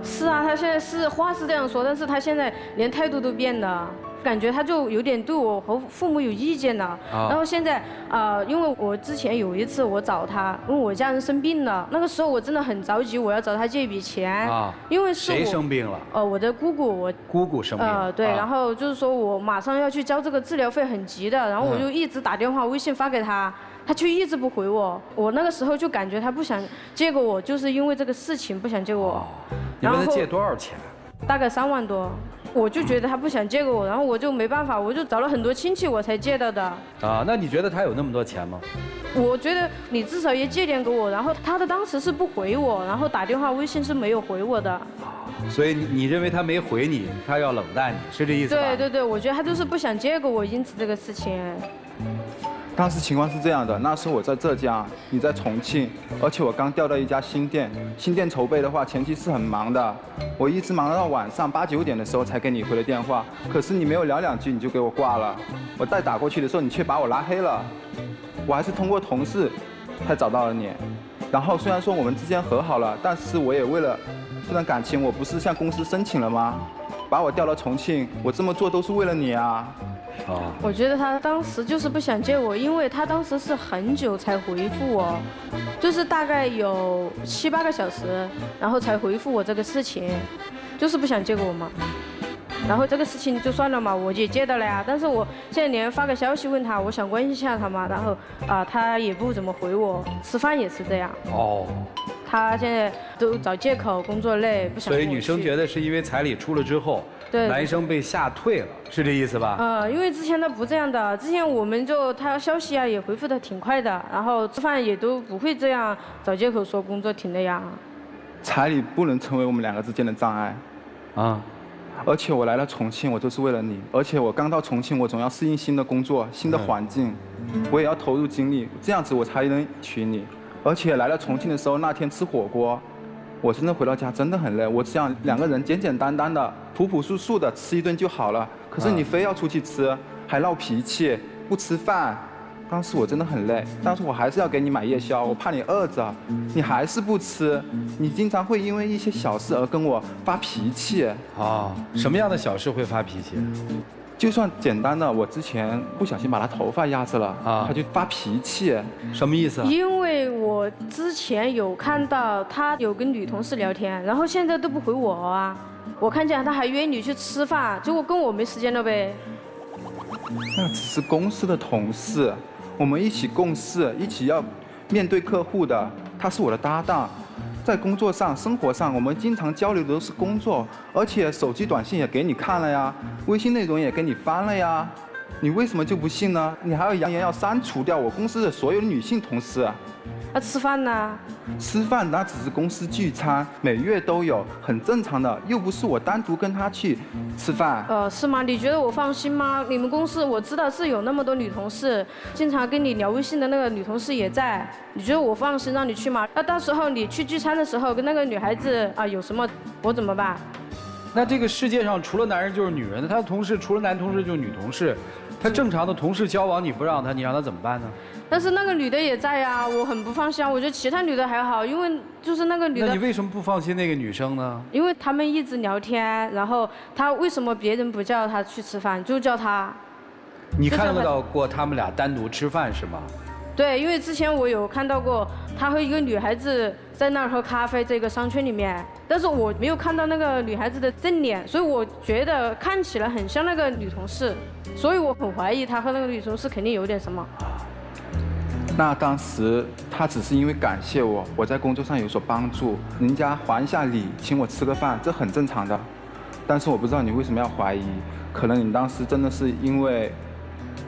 是啊，他现在话是这样说，但是他现在连态度都变了。感觉他就有点对我和父母有意见了，然后现在因为我之前有一次我找他，因为我家人生病了，那个时候我真的很着急，我要找他借一笔钱，因为是
谁生病了？
我的姑姑，
姑姑生病，
对，然后就是说我马上要去交这个治疗费，很急的，然后我就一直打电话、微信发给他，他却一直不回我，我那个时候就感觉他不想借给我，就是因为这个事情不想借我。
你问他借多少钱？
大概3万多。我就觉得他不想借给我，然后我就没办法，我就找了很多亲戚我才借到的。
啊，那你觉得他有那么多钱吗？
我觉得你至少也借点给我，然后他的当时是不回我，然后打电话、微信是没有回我的。
所以你认为他没回你，他要冷淡你，是这意思吧？
对对对，我觉得他就是不想借给我，因此这个事情。
当时情况是这样的，那时候我在浙江，你在重庆，而且我刚调到一家新店，新店筹备的话前期是很忙的，我一直忙到晚上8、9点的时候才给你回了电话，可是你没有聊2句你就给我挂了，我再打过去的时候你却把我拉黑了，我还是通过同事才找到了你，然后虽然说我们之间和好了，但是我也为了这段感情，我不是向公司申请了吗？把我调到重庆，我这么做都是为了你啊。
我觉得他当时就是不想借我，因为他当时是很久才回复我，就是大概有7、8个小时，然后才回复我这个事情，就是不想借给我嘛。然后这个事情就算了嘛，我也借到了呀。但是我现在连发个消息问他，我想关心一下他嘛，然后他也不怎么回我，吃饭也是这样。哦。他现在都找借口，工作累，不想。
所以女生觉得是因为彩礼出了之后，对，男生被吓退了，是这意思吧？
因为之前他不这样的，之前我们就他消息也回复的挺快的，然后吃饭也都不会这样找借口说工作挺累呀。
彩礼不能成为我们2个之间的障碍，而且我来了重庆，我都是为了你，而且我刚到重庆，我总要适应新的工作、新的环境，我也要投入精力，这样子我才能娶你。而且来了重庆的时候，那天吃火锅，我真的回到家真的很累，我只想2个人简简单单的、朴朴素素的吃一顿就好了。可是你非要出去吃，还闹脾气，不吃饭，当时我真的很累，但是我还是要给你买夜宵，我怕你饿着，你还是不吃，你经常会因为一些小事而跟我发脾气。
什么样的小事会发脾气？
就算简单的，我之前不小心把他头发压着了，他就发脾气，
什么意思？
因为我之前有看到他有跟女同事聊天，然后现在都不回我啊，我看见他还约你去吃饭，结果跟我没时间了呗。
那只是公司的同事，我们一起共事，一起要面对客户的，他是我的搭档。在工作上、生活上，我们经常交流的都是工作，而且手机短信也给你看了呀，微信内容也给你翻了呀，你为什么就不信呢？你还要扬言要删除掉我公司的所有女性同事，
那吃饭呢？
吃饭那只是公司聚餐，每月都有，很正常的，又不是我单独跟他去吃饭。
是吗？你觉得我放心吗？你们公司我知道是有那么多女同事，经常跟你聊微信的那个女同事也在，你觉得我放心让你去吗？那到时候你去聚餐的时候跟那个女孩子有什么，我怎么办？
那这个世界上除了男人就是女人的，他的同事除了男同事就是女同事，他正常的同事交往你不让他，你让他怎么办呢？
但是那个女的也在呀，我很不放心啊。我觉得其他女的还好，因为就是那个女的。
那你为什么不放心那个女生呢？
因为他们一直聊天，然后他为什么别人不叫他去吃饭，就叫他？
你看到过他们俩单独吃饭是吗？
对，因为之前我有看到过他和一个女孩子在那儿喝咖啡，这个商圈里面，但是我没有看到那个女孩子的正脸，所以我觉得看起来很像那个女同事，所以我很怀疑他和那个女同事肯定有点什么。
那当时他只是因为感谢我，我在工作上有所帮助，人家还一下礼，请我吃个饭，这很正常的。但是我不知道你为什么要怀疑，可能你当时真的是因为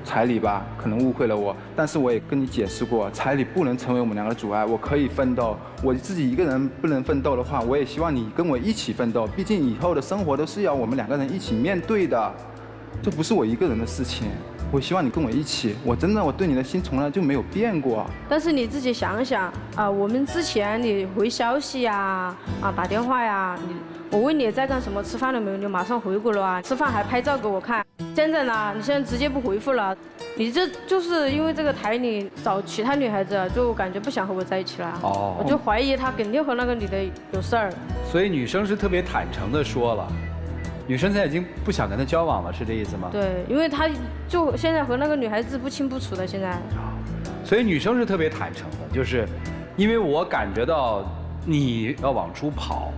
彩礼吧，可能误会了我。但是我也跟你解释过，彩礼不能成为我们两个的阻碍，我可以奋斗。我自己一个人不能奋斗的话，我也希望你跟我一起奋斗。毕竟以后的生活都是要我们两个人一起面对的，这不是我一个人的事情。我希望你跟我一起，我对你的心从来就没有变过。
但是你自己想想我们之前你回消息呀，打电话呀，我问你在干什么，吃饭了没有，你马上回过了啊，吃饭还拍照给我看。现在呢，你现在直接不回复了，你这就是因为这个台你找其他女孩子，就感觉不想和我在一起了。我就怀疑他肯定和那个女的有事儿。
所以女生是特别坦诚的说了。女生现在已经不想跟他交往了，是这意思吗？
对，因为他就现在和那个女孩子不清不楚的现在。
所以女生是特别坦诚的，就是因为我感觉到你要往出跑，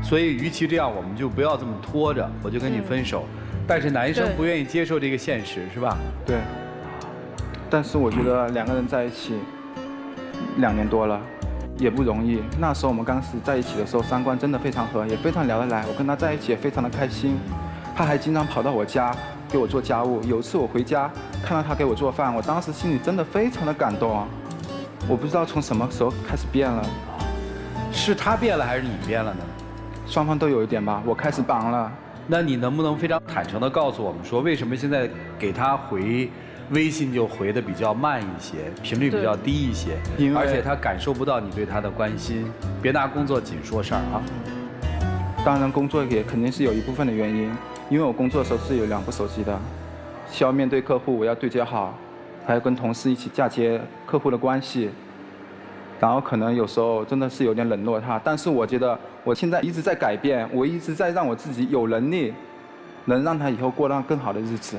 所以与其这样，我们就不要这么拖着，我就跟你分手。但是男生不愿意接受这个现实，是吧？
对。但是我觉得两个人在一起2年多了。也不容易。那时候我们刚在一起的时候，三观真的非常合，也非常聊得来。我跟他在一起也非常的开心，他还经常跑到我家给我做家务。有一次我回家看到他给我做饭，我当时心里真的非常的感动啊！我不知道从什么时候开始变了，
是他变了还是你变了呢？
双方都有一点吧。我开始忙了。
那你能不能非常坦诚地告诉我们说，为什么现在给他回微信就回的比较慢一些，频率比较低一些，而且他感受不到你对他的关心。别拿工作紧说事儿啊。
当然，工作也肯定是有一部分的原因，因为我工作的时候是有2部手机的，需要面对客户，我要对接好，还要跟同事一起嫁接客户的关系。然后可能有时候真的是有点冷落他，但是我觉得我现在一直在改变，我一直在让我自己有能力，能让他以后过上更好的日子。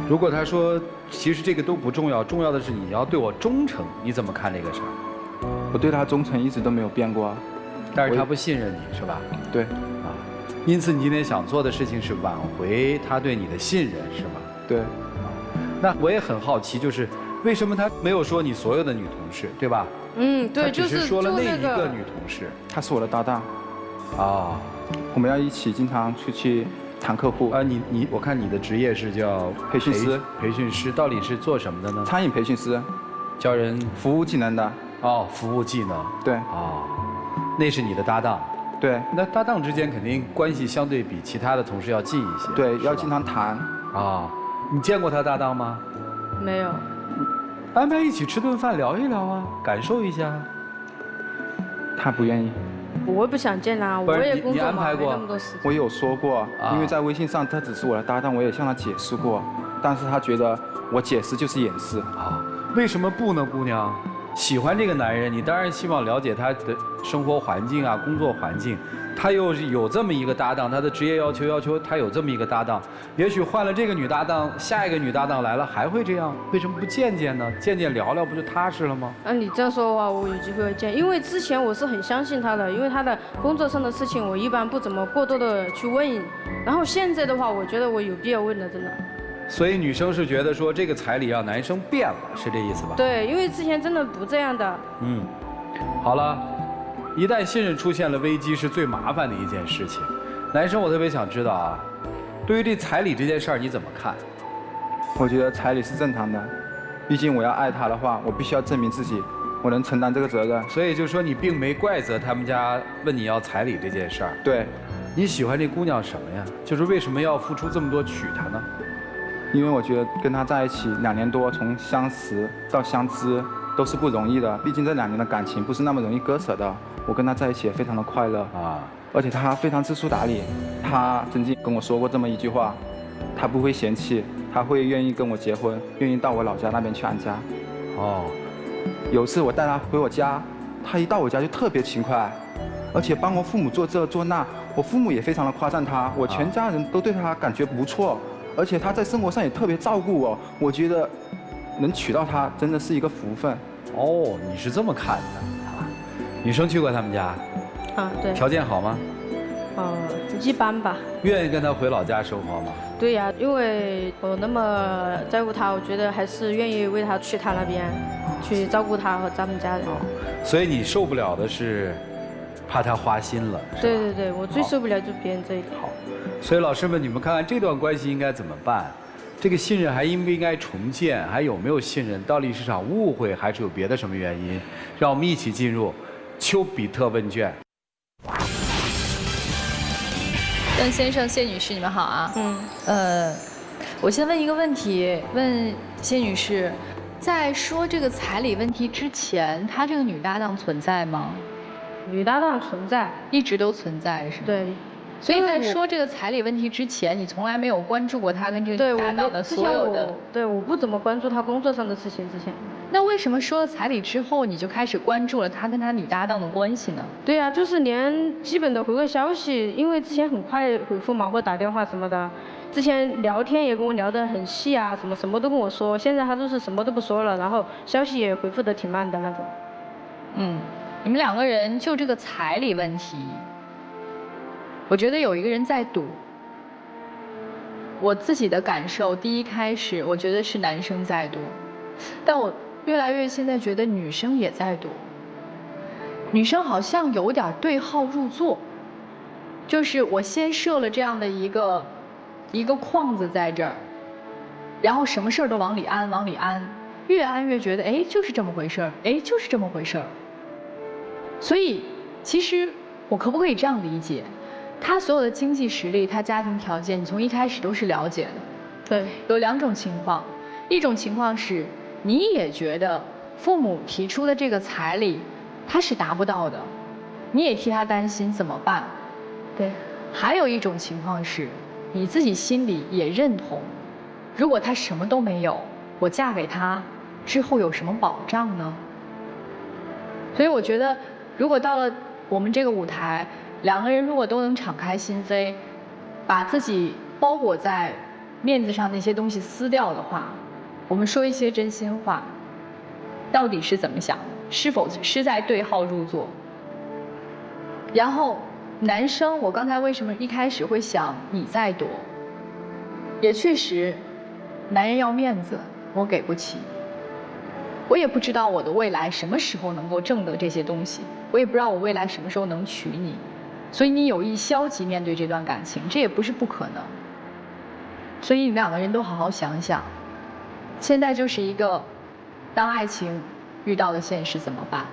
如果他说其实这个都不重要，重要的是你要对我忠诚，你怎么看这个事儿？
我对他忠诚一直都没有变过，
但是他不信任你是吧？
对。
因此你今天想做的事情是挽回他对你的信任是吗？
对。
那我也很好奇，就是为什么他没有说你所有的女同事，对吧？
对，
他只是说了那一个女同事。
她是我的搭档。我们要一起经常出去谈客户。
我看你的职业是叫
培训师。
培训师到底是做什么的呢？
餐饮培训师，
教人
服务技能的。
服务技能。
对。
那是你的搭档。
对。
那搭档之间肯定关系相对比其他的同事要近一些。
对，要经常谈。
你见过他搭档吗？
没有。
安排一起吃顿饭聊一聊啊，感受一下。
他不愿意。
我也不想见他，我也工作嘛，没那么多时间。
我有说过，因为在微信上他只是我的搭档，我也向他解释过，但是他觉得我解释就是掩饰。
为什么不呢，姑娘？喜欢这个男人，你当然希望了解他的生活环境啊，工作环境。他又有这么一个搭档，他的职业要求他有这么一个搭档。也许换了这个女搭档，下一个女搭档来了还会这样？为什么不见见呢？见见聊聊不就踏实了吗？
你这样说的话，我有机会见，因为之前我是很相信他的，因为他的工作上的事情我一般不怎么过多的去问。然后现在的话，我觉得我有必要问了，真的。
所以女生是觉得说这个彩礼让男生变了，是这意思吧？
对，因为之前真的不这样的。
好了。一旦信任出现了危机，是最麻烦的一件事情。男生，我特别想知道啊，对于这彩礼这件事儿你怎么看？
我觉得彩礼是正常的，毕竟我要爱他的话，我必须要证明自己我能承担这个责任。
所以就说你并没怪责他们家问你要彩礼这件事儿。
对。
你喜欢这姑娘什么呀？就是为什么要付出这么多娶她呢？
因为我觉得跟她在一起2年多，从相识到相知都是不容易的，毕竟这2年的感情不是那么容易割舍的。我跟她在一起也非常的快乐啊，而且她非常知书达理。她曾经跟我说过这么一句话，她不会嫌弃，她会愿意跟我结婚，愿意到我老家那边去安家。哦，有一次我带她回我家，她一到我家就特别勤快，而且帮我父母做这做那。我父母也非常的夸赞她，我全家人都对她感觉不错，而且她在生活上也特别照顾我。我觉得能娶到她真的是一个福分。
哦，你是这么看的啊？女生去过他们家？
啊，对。
条件好吗？
一般吧。
愿意跟她回老家生活吗？
对呀，因为我那么在乎她，我觉得还是愿意为她去她那边，去照顾她和咱们家人。
所以你受不了的是？怕他花心了，是吧？
对对对，我最受不了就是别人这一点。
好，所以老师们，你们看看这段关系应该怎么办？这个信任还应不应该重建？还有没有信任？到底是场误会，还是有别的什么原因？让我们一起进入丘比特问卷。
段先生、谢女士，你们好啊。我先问一个问题，问谢女士，在说这个彩礼问题之前，她这个女搭档存在吗？
女搭档存在，
一直都存在，是吗？
对。
所以在说这个彩礼问题之前，你从来没有关注过她跟这个女搭档的所有的。
对，我不怎么关注她工作上的事情之前。
那为什么说了彩礼之后，你就开始关注了她跟她女搭档的关系呢？
对呀，就是连基本的回个消息，因为之前很快回复嘛，或打电话什么的。之前聊天也跟我聊得很细啊，什么都跟我说。现在她都是什么都不说了，然后消息也回复得挺慢的那种。
你们2个人就这个彩礼问题，我觉得有一个人在赌。我自己的感受，第一开始我觉得是男生在赌，但我越来越现在觉得女生也在赌。女生好像有点对号入座，就是我先设了这样的一个框子在这儿，然后什么事儿都往里安，往里安，越安越觉得哎就是这么回事儿，哎就是这么回事儿。所以，其实我可不可以这样理解？他所有的经济实力，他家庭条件，你从一开始都是了解的。
对。
有2种情况，一种情况是你也觉得父母提出的这个彩礼，他是达不到的，你也替他担心怎么办？
对。
还有一种情况是，你自己心里也认同，如果他什么都没有，我嫁给他之后有什么保障呢？所以我觉得。如果到了我们这个舞台，2个人如果都能敞开心扉，把自己包裹在面子上那些东西撕掉的话，我们说一些真心话，到底是怎么想的？是否是在对号入座？然后男生，我刚才为什么一开始会想你在躲？也确实，男人要面子，我给不起。我也不知道我的未来什么时候能够挣得这些东西，我也不知道我未来什么时候能娶你，所以你有意消极面对这段感情，这也不是不可能。所以你们2个人都好好想想，现在就是一个，当爱情遇到的现实怎么办？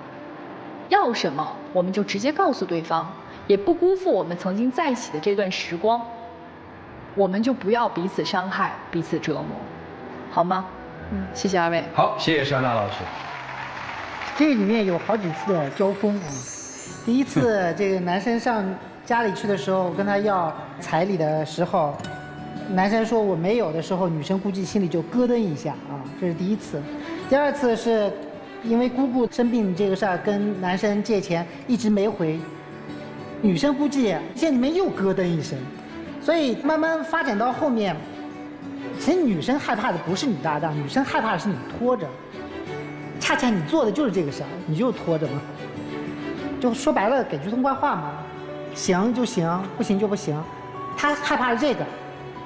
要什么我们就直接告诉对方，也不辜负我们曾经在一起的这段时光，我们就不要彼此伤害、彼此折磨，好吗？谢谢2位。
好，谢谢珊娜老师。
这里面有好几次的交锋啊。第一次，这个男生上家里去的时候，跟他要彩礼的时候，男生说我没有的时候，女生估计心里就咯噔一下啊，这是第一次。第2次是因为姑姑生病这个事儿，跟男生借钱一直没回，女生估计心里面又咯噔一声，所以慢慢发展到后面。其实女生害怕的不是你搭档，女生害怕的是你拖着。恰恰你做的就是这个事儿，你就拖着嘛。就说白了，给句痛快话嘛，行就行，不行就不行。她害怕这个，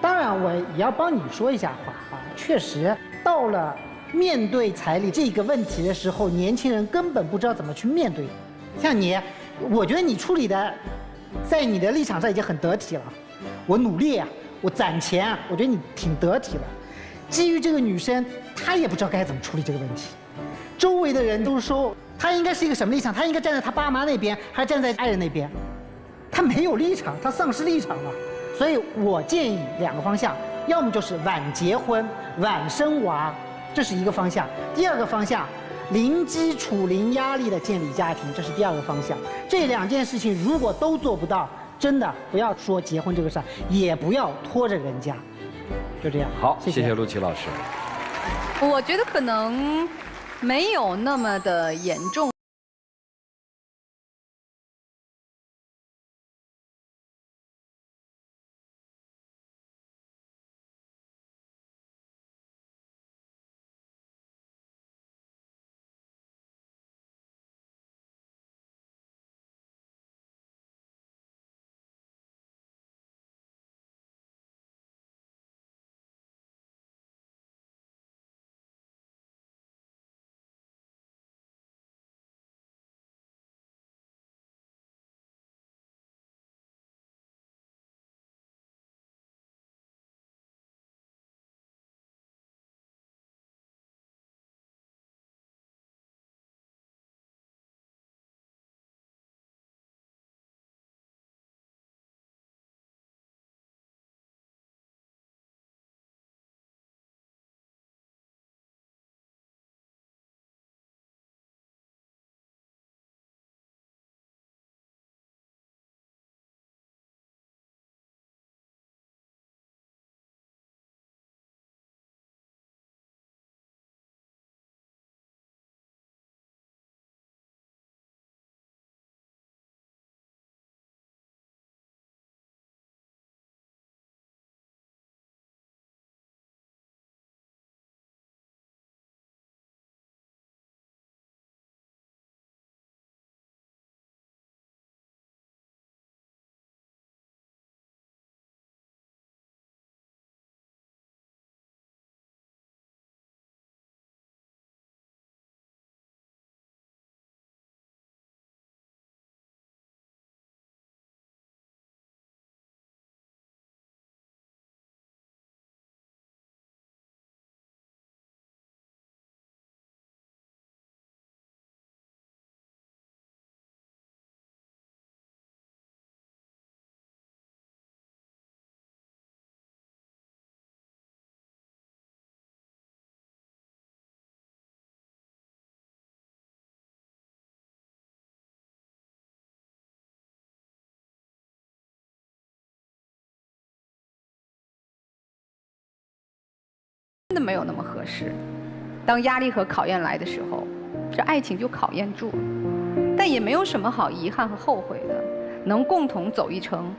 当然我也要帮你说一下话啊。确实，到了面对彩礼这个问题的时候，年轻人根本不知道怎么去面对。像你，我觉得你处理的，在你的立场上已经很得体了。我努力啊。我攒钱，我觉得你挺得体的。基于这个女生，她也不知道该怎么处理这个问题。周围的人都说他应该是一个什么立场？他应该站在他爸妈那边，还是站在爱人那边？他没有立场，他丧失立场了。所以我建议2个方向，要么就是晚结婚、晚生娃，这是一个方向；第2个方向，零基础、零压力的建立家庭，这是第2个方向。这2件事情如果都做不到，真的不要说结婚这个事儿，也不要拖着人家。就这样。
好，谢谢陆琪老师。
我觉得可能没有那么的严重。真的没有那么合适。当压力和考验来的时候，这爱情就考验住了。但也没有什么好遗憾和后悔的，能共同走一程，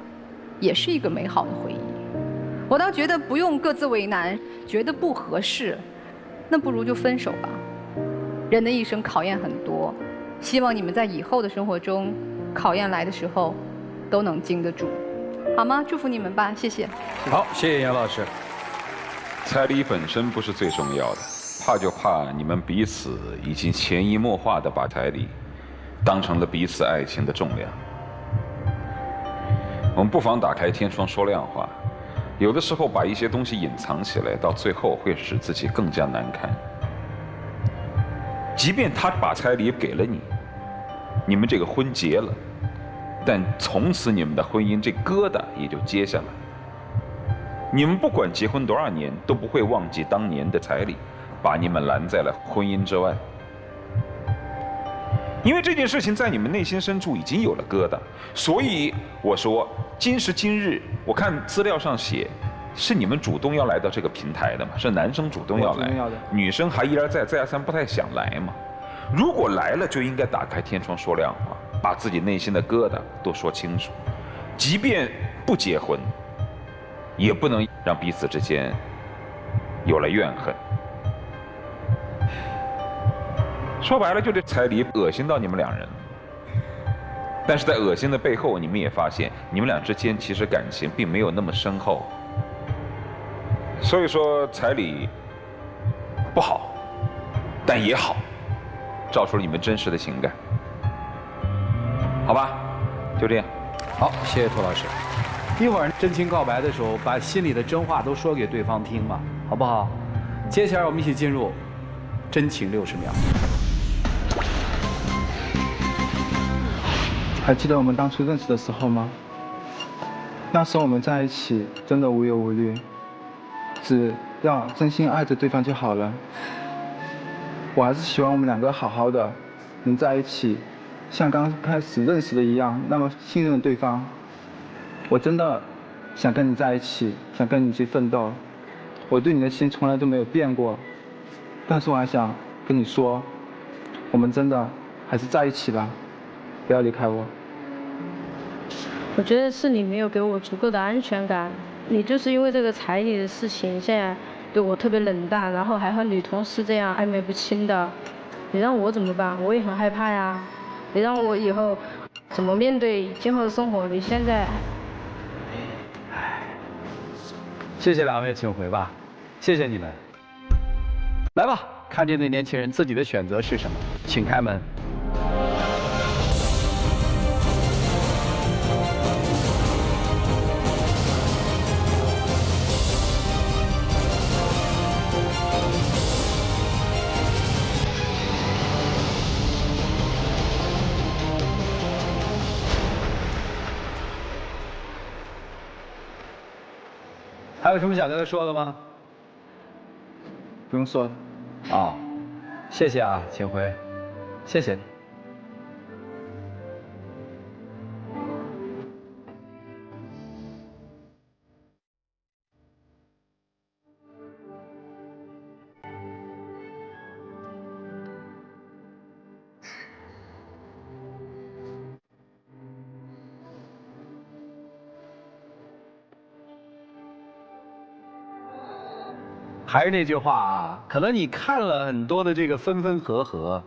也是一个美好的回忆。我倒觉得不用各自为难，觉得不合适，那不如就分手吧。人的一生考验很多，希望你们在以后的生活中，考验来的时候，都能经得住，好吗？祝福你们吧，谢谢。
好，谢谢杨老师。
彩礼本身不是最重要的，怕就怕你们彼此已经潜移默化地把彩礼当成了彼此爱情的重量。我们不妨打开天窗说亮话，有的时候把一些东西隐藏起来，到最后会使自己更加难看。即便他把彩礼给了你，你们这个婚结了，但从此你们的婚姻这疙瘩也就接下来。你们不管结婚多少年，都不会忘记当年的彩礼，把你们拦在了婚姻之外。因为这件事情在你们内心深处已经有了疙瘩，所以我说今时今日，我看资料上写，是你们主动要来到这个平台的嘛？是男生主动要来，女生还一而再再而三不太想来嘛？如果来了，就应该打开天窗说亮话，把自己内心的疙瘩都说清楚。即便不结婚，也不能让彼此之间有了怨恨。说白了，就这彩礼恶心到你们两人，但是在恶心的背后，你们也发现你们俩之间其实感情并没有那么深厚。所以说彩礼不好，但也好，照出了你们真实的情感，好吧？就这样。
好，谢谢涂老师。一会儿真情告白的时候，把心里的真话都说给对方听嘛，好不好？接下来我们一起进入真情60秒。
还记得我们当初认识的时候吗？那时候我们在一起真的无忧无虑，只要真心爱着对方就好了。我还是希望我们两个好好的，能在一起，像刚开始认识的一样，那么信任对方。我真的想跟你在一起，想跟你去奋斗。我对你的心从来都没有变过，但是我还想跟你说，我们真的还是在一起吧，不要离开我。
我觉得是你没有给我足够的安全感，你就是因为这个彩礼的事情，现在对我特别冷淡，然后还和女同事这样暧昧不清的，你让我怎么办？我也很害怕呀。你让我以后怎么面对今后的生活？你现在，
谢谢两位，请回吧，谢谢你们。来吧，看这对年轻人自己的选择是什么，请开门。还有什么想跟他说的吗？
不用说了。
啊，谢谢啊，请回，谢谢你。还是那句话啊，可能你看了很多的这个分分合合，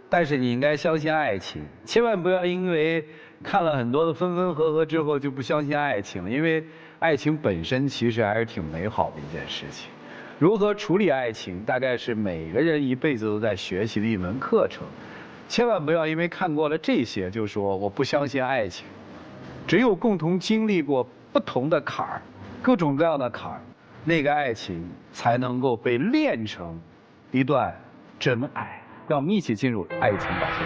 但是你应该相信爱情，千万不要因为看了很多的分分合合之后就不相信爱情了，因为爱情本身其实还是挺美好的一件事情。如何处理爱情，大概是每个人一辈子都在学习的一门课程。千万不要因为看过了这些就说我不相信爱情。只有共同经历过不同的坎儿，各种各样的坎儿，那个爱情才能够被炼成一段真爱。让我们一起进入爱情保鲜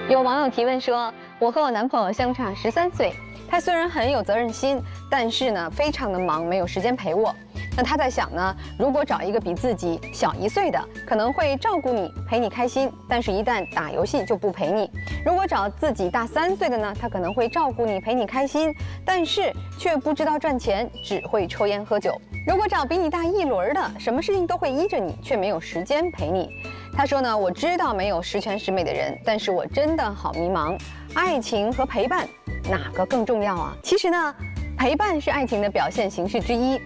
期。
有网友提问说，我和我男朋友相差13岁，他虽然很有责任心，但是呢非常的忙，没有时间陪我。那他在想呢，如果找一个比自己小1岁的，可能会照顾你，陪你开心，但是一旦打游戏就不陪你。如果找自己大3岁的呢，他可能会照顾你，陪你开心，但是却不知道赚钱，只会抽烟喝酒。如果找比你大1轮的，什么事情都会依着你，却没有时间陪你。他说呢，我知道没有十全十美的人，但是我真的好迷茫，爱情和陪伴哪个更重要啊？其实呢，陪伴是爱情的表现形式之一。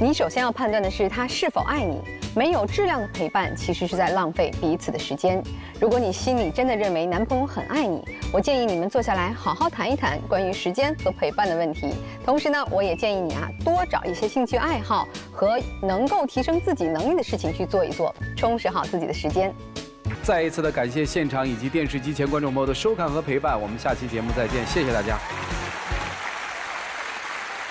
你首先要判断的是他是否爱你，没有质量的陪伴其实是在浪费彼此的时间。如果你心里真的认为男朋友很爱你，我建议你们坐下来好好谈一谈关于时间和陪伴的问题。同时呢，我也建议你多找一些兴趣爱好和能够提升自己能力的事情去做一做，充实好自己的时间。
再一次的感谢现场以及电视机前观众朋友的收看和陪伴，我们下期节目再见，谢谢大家。